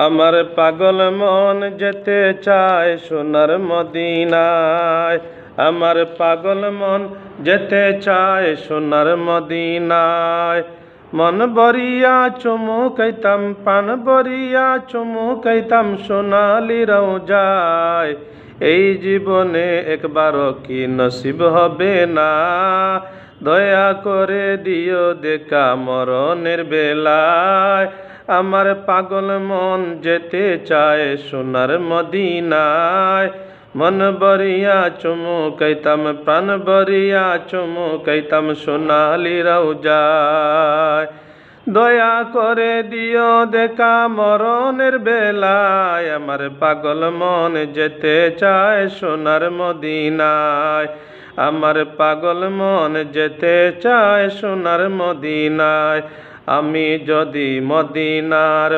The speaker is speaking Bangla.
আমার পাগল মন যেতে চায় সোনার মদিনায়। আমার পাগল মন যেতে চায় সোনার মদিনায়। মন বরিয়া চুমুকাইতাম, প্রাণ বরিয়া চুমুকাইতাম সোনালি রওজায়। এই জীবনে একবারও কি নসিব হবে না? দয়া করে দিও দেখা মরণের বেলায়। আমার পাগল মন যেতে চায় সোনার মদিনায়। মন বরিয়া চুমুকাইতাম, প্রাণ বরিয়া চুমুকাইতাম সোনালি রওজায়। দয়া করে দিও দেখা মরণের বেলায়। আমার পাগল মন যেতে চায় সোনার মদিনায়। আমার পাগল মন যেতে চায় সোনার মদিনায়। আমি যদি মদিনার